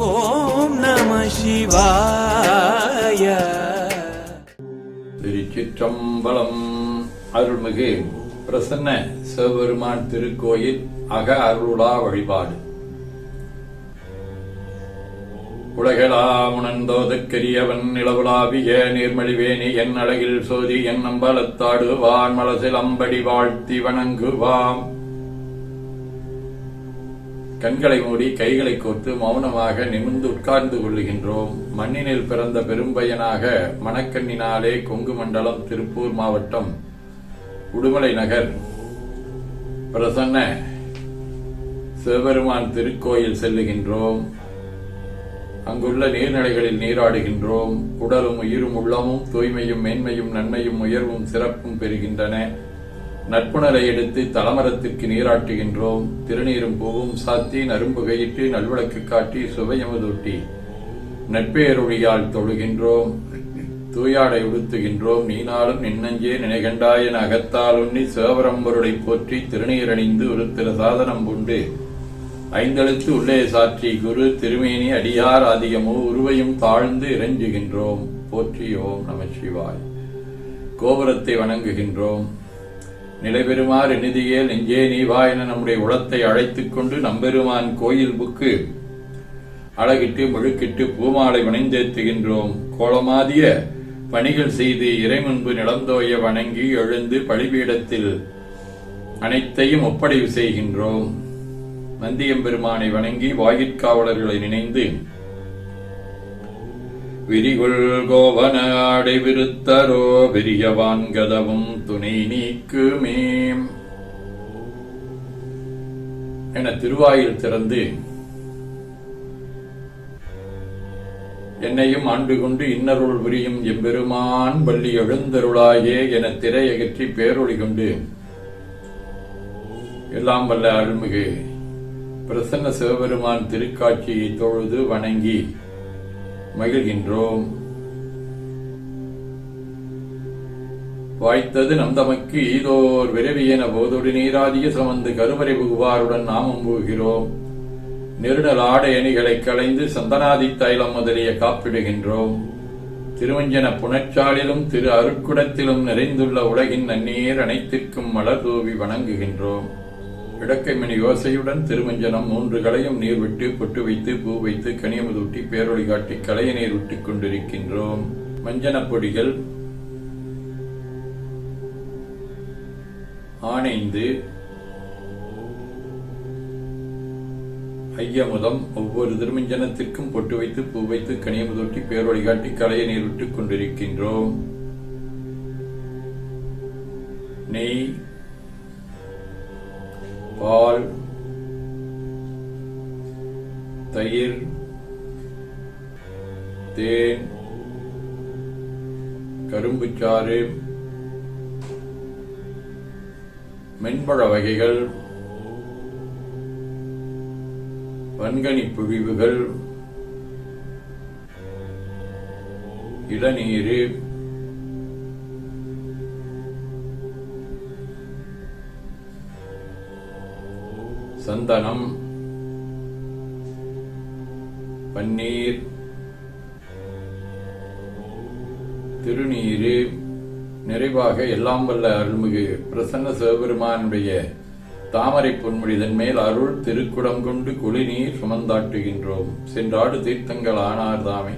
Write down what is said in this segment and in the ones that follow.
ஓம் நம சிவாய. திருச்சிற்றம்பலம். அருள்மிகு பிரசன்ன சிவபெருமான் திருக்கோயில் அக அருளா வழிபாடு. உலகெலாம் உணர்ந்தோதற்கரியவன் நிலவுலாவிய நீர்மழிவேணி என் அழகில் சோதி என் அம்பலத்தாடுவான் மலசில் அம்படி வாழ்த்தி வணங்குவாம். கண்களை மூடி கைகளை கோர்த்து மௌனமாக நிமிர்ந்து உட்கார்ந்து கொள்ளுகின்றோம். மண்ணினில் பிறந்த பெரும்பயனாக மணக்கண்ணினாலே கொங்கு மண்டலம் திருப்பூர் மாவட்டம் உடுமலை நகர் பிரசன்ன சிவபெருமான் திருக்கோயில் செல்லுகின்றோம். அங்குள்ள நீர்நிலைகளில் நீராடுகின்றோம். உடலும் உயிரும் உள்ளமும் தூய்மையும் மேன்மையும் நன்மையும் உயர்வும் சிறப்பும் பெறுகின்றன. நட்புணரை எடுத்து தலமரத்திற்கு நீராட்டுகின்றோம். திருநீரும் பூவும் சாத்தி நரும்பு கையிட்டு நல்விளக்கு காட்டி சுவையமுதூட்டி நட்பேரொழியால் தொழுகின்றோம். தூயாடை உடுத்துகின்றோம். நீனாலும் நின்னஞ்சே நினைகண்டாய் என அகத்தால் உண்ணி சிவபரம்பொருளை போற்றி திருநீரணிந்து ஒரு திரு சாதனம் உண்டு ஐந்தெழுத்து உள்ளே சாற்றி குரு திருமேனி அடியார் ஆதியமோ உருவையும் தாழ்ந்து இறைஞ்சுகின்றோம். போற்றியோம் நம சிவாய். கோபுரத்தை வணங்குகின்றோம். நிலைபெறுமாறு நிதியே நெஞ்சே நீவா என நம்முடைய உளத்தை அழைத்துக் கொண்டு நம்பெருமான் கோயில் புக்கு அழகிட்டு முழுக்கிட்டு பூமாலை வணைந்தேத்துகின்றோம். கோலமாதிய பணிகள் செய்து இறைமுன்பு நிலந்தோய வணங்கி எழுந்து பழிபீடத்தில் அனைத்தையும் ஒப்படைவு செய்கின்றோம். நந்தியம்பெருமானை வணங்கி வாயிற்காவலர்களை நினைந்து விரிகுள் கோவன அடைவிருத்தரோ பெரியவான் கதவும் துணை நீக்குமே என திருவாயில் திறந்து என்னையும் ஆண்டு கொண்டு இன்னருள் புரியும் எம்பெருமான் வள்ளி எழுந்தருளாயே என திரையகற்றி பேரொளி கொண்டு எல்லாம் வல்ல அருள்மிகு பிரசன்ன சிவபெருமான் திருக்காட்சியை தொழுது வணங்கி மகிழ்கின்றோம். வாய்த்தது நம் தமக்கு ஈதோர் விரவியென போதொடு நீராதிய சமந்து கருவறை புகுவாருடன் நாமும் போகிறோம். நெருடல் ஆடை அணிகளை களைந்து சந்தனாதி தைலம் முதலிய காப்பிடுகின்றோம். திருவஞ்சன புனச்சாலிலும் திரு அருட்குடத்திலும் நிறைந்துள்ள உலகின் நன்னீர் அனைத்திற்கும் மலர் தூவி வணங்குகின்றோம். இடக்கைமணி யோசையுடன் திருமஞ்சனம் 3 களையும் நீர் விட்டு பொட்டு வைத்து பூ வைத்து கனியமுதூட்டி பேரொளி காட்டி களைய நீர் விட்டுக் கொண்டிருக்கின்றோம். மஞ்சனப் பொடிகள் ஆணைந்து ஐயமுதம் ஒவ்வொரு திருமஞ்சனத்திற்கும் பொட்டு வைத்து பூ வைத்து கனியமுதூட்டி பேரொளி காட்டி களைய நீர் விட்டுக் கொண்டிருக்கின்றோம். நெய், பால், தயிர், தேன், கரும்புச்சாறு, மென்பழ வகைகள், வன்கனி புழிவுகள், இளநீர், சந்தனம், பன்னீர், திருநீரு நிறைவாக எல்லாம் வல்ல அருள்மிகு பிரசன்ன சிவபெருமானுடைய தாமரை பொன்முடிதன் மேல் அருள் திருக்குடம் கொண்டு குளிநீர் சுமந்தாட்டுகின்றோம். சென்றாடு தீர்த்தங்கள் ஆனார் தாமே.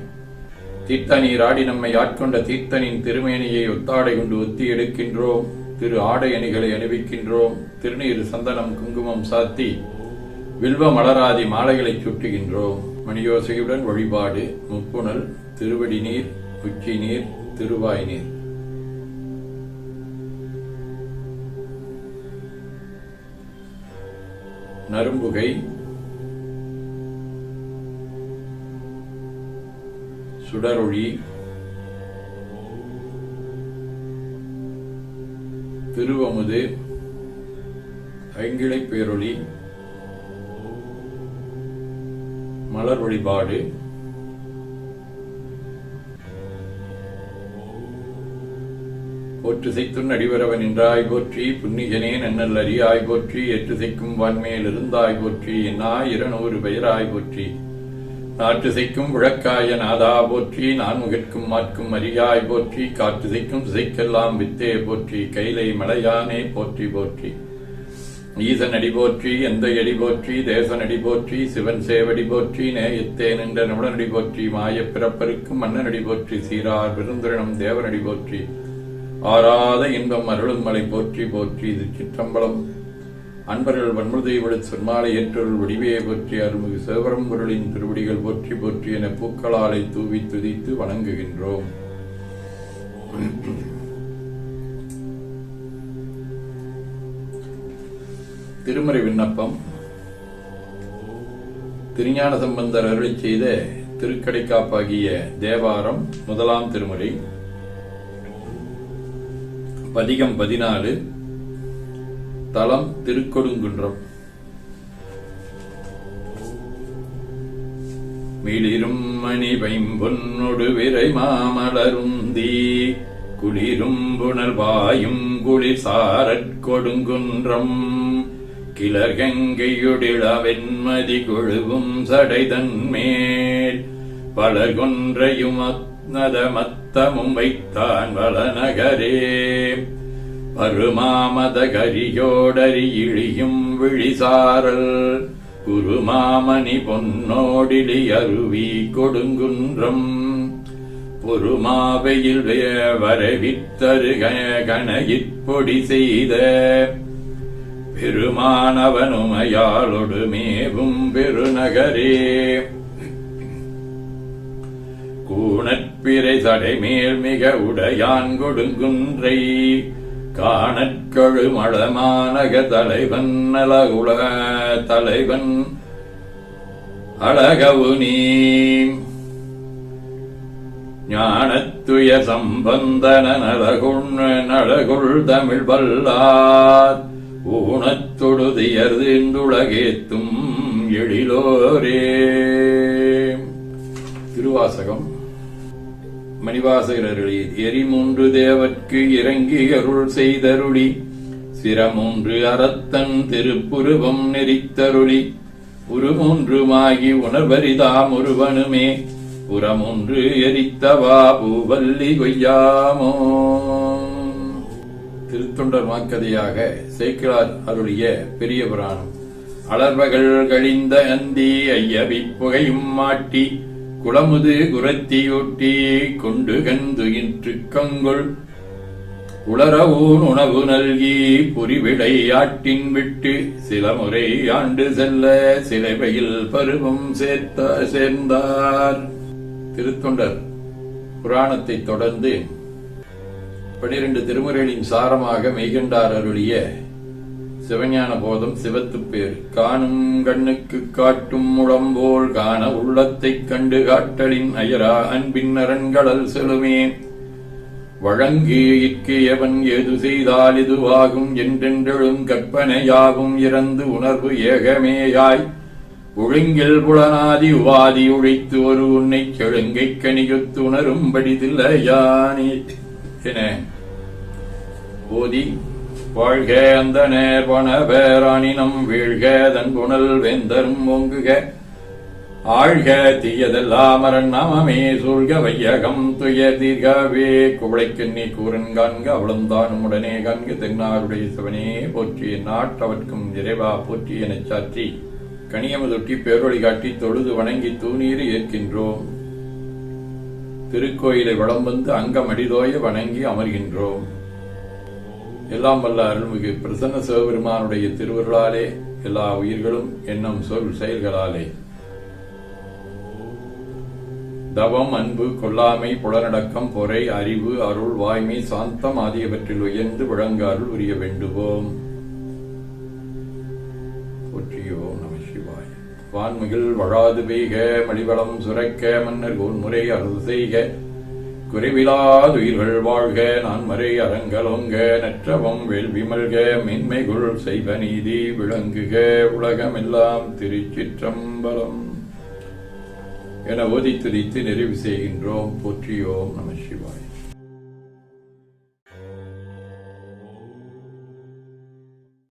தீர்த்த நீராடி நம்மை ஆட்கொண்ட தீர்த்தனின் திருமேனியை ஒத்தாடை கொண்டு ஒத்தி எடுக்கின்றோம். திரு ஆடை அணிகளை அணிவிக்கின்றோம். திருநீர் சந்தனம் குங்குமம் சாத்தி வில்வ மலராதி மாலைகளை சுட்டுகின்றோம். மணியோசையுடன் வழிபாடு. முப்புணல், திருவடி நீர், உச்சி நீர், திருவாய் நீர். நரும்புகை, சுடரொளி, திருவமுது, ஐங்கிழை பேரொளி, மலர் வழிபாடு. போற்றுசைத்துன் அடிவரவன் என்றாய் போற்றி, புன்னிஜனே நன்னல் அறியாய் போற்றி, ஏற்றுசைக்கும் வான்மேல் இருந்தாய் போற்றி, என்னாய் 200 பெயராய் போற்றி, நாற்றிசைக்கும் விளக்காய நாதா போற்றி, நான்முகற்கும் மாற்கும் அரியாய் போற்றி, காற்றிசைக்கும் திசைக்கெல்லாம் வித்தே போற்றி, கைலை மலையானே போற்றி போற்றி. ஈசன் அடி போற்றி, எந்த அடி போற்றி, தேசன் அடி போற்றி, சிவன் சேவடி போற்றி, நேயத்தே நின்ற நுடனடி போற்றி, மாயப் பிறப்பருக்கும் மன்னனடி போற்றி, சீரார் பெருந்துரணம் தேவனடி போற்றி, ஆராத இன்பம் அருளும் மலை போற்றி போற்றி. இது சிற்றம்பலம். அன்பர்கள் வன்முதை விடு சொன்மாலை ஏற்றொருள் வடிவையை போற்றி, அருள்மிகு சிவபரம்பொருளின் திருவடிகள் போற்றி போற்றி என பூக்களாலை தூவி துதித்து வணங்குகின்றோம். திருமறை விண்ணப்பம். திருஞான சம்பந்தர் அருளிச் செய்த திருக்கடைக்காப்பாகிய தேவாரம் முதலாம் திருமுறை, பதிகம் 14, தலம் திருக்கொடுங்குன்றம். மிளிரும் மணி பைம்பொன்னொடு விரை மாமலருந்தி, குளிரும் புனர்வாயும் குளிர் சாரற் கொடுங்குன்றம், கிளர்கங்கையுடிள வெண்மதி கொழுவும் சடைதன்மேல், பலர் கொன்றையும் மத்தமும் வைத்தான் வளநகரே, பருமாமத கரியோடரி இழியும் விழிசாரல், குருமாமணி பொன்னோடிலி அருவி கொடுங்குன்றம், பொறுமாவையில் வரவித்தரு கணையிற்பொடி செய்த, பெருமானவனுமையாளொடு மேவும் பெருநகரே, கூணற்பிறை சடைமேல் மிக உடையான் கொடுங்குன்றை, காணற்கழு மளமானக தலைவன் நலகுல தலைவன் அழகவு நீ, ஞானத்துய சம்பந்தன நலகுள் தமிழ் வல்லார், ஊனத்தொடுதியர்ந்துலகேத்தும் எழிலோரே. திருவாசகம். மணிவாசகரே, எரிமூன்று தேவர்க்கு இறங்கி அருள் செய்தருளி, சிரமூன்று அறத்தன் திருப்புருவம் நெறித்தருளி, உருமூன்றுமாகி உணர்வரிதாம் ஒருவனுமே, புறமூன்று எரித்தவா பூவல்லி கொய்யாமோ. திருத்தொண்டர் மாக்கதையாக சேக்கிழார் அருளிய பெரிய புராணம். அலர்வகள் கழிந்த அந்தி ஐயவி புகையும் மாட்டி, குளமுது குரத்தியூட்டி கொண்டு கந்துகின்று கங்குள், உளரவூன் உணவு நல்கி புரிவிடை ஆட்டின் விட்டு, சில முறை ஆண்டு செல்ல சிலைவையில் பருவம் சேர்ந்தார். திருத்தொண்டர் புராணத்தை தொடர்ந்து 12 திருமுறைகளின் சாரமாக மெய்கண்டார் அருளிய சிவஞான போதம் சிவத்துப்பேர். காணும் கண்ணுக்கு காட்டும் முழம்போல் காண உள்ளத்தைக் கண்டு காட்டலின் அயரா அன்பின் அரண்களல் செலுமே, வழங்கு இற்கியவன் எது செய்தால் இதுவாகும் என்றென்றெழும் கற்பனையாகும், இறந்து உணர்வு ஏகமேயாய் ஒழுங்கில் புலனாதி உவாதி உழைத்து ஒரு உன்னை செழுங்கை கணியுத்து உணரும்படி தில்லையானே என ஓதி, வாழ்க அந்த நேர்வன பேராணினம் வீழ்க தன் புனல் வேந்தரும் ஓங்குக, ஆழ்க தீயதெல்லாம் அரணாமே சூழ்க வையகம் துய தீர்கவே, குவளைக்கண்ணி கூரன் காண்க அவளந்தானும் உடனே காண்க, தென்னாருடைய சிவனே போற்றி, நாட்டவர்க்கும் இறைவா போற்றி எனச் சாற்றி கனியமதொட்டி பேரொழி காட்டி தொழுது வணங்கி தூணீறு ஏற்கின்றோம். திருக்கோயிலை வலம் வந்து அங்கம் அடிதோய வணங்கி அமர்கின்றோம். எல்லாம் வல்ல அருள்மிகு பிரசன்ன சிவபெருமானுடைய திருவருளாலே எல்லா உயிர்களும் எண்ணம் சொல் செயல்களாலே தவம், அன்பு, கொல்லாமை, புலனடக்கம், பொறை, அறிவு, அருள், வாய்மை, சாந்தம் ஆகியவற்றில் உயர்ந்து விளங்க அருள் உரிய வேண்டுவோம். போற்றியோம் நம சிவாய. வான்மிகில் வழாது பெய்க, மலிவளம் சுரக்க, மன்னர் கோன்முறை அரசு செய்க, குறைவிலாதுயிர்கள் வாழ்க, நான்மறை அறங்கலோங்க, நற்றவம் வேள்வி மல்க, மென்மைகுள் செய்வ நீதி விளங்குக, உலகமெல்லாம் திருச்சிற்றம்பலம் என ஓதி துதித்து நிறைவு செய்கின்றோம். போற்றியோம் நம சிவாய.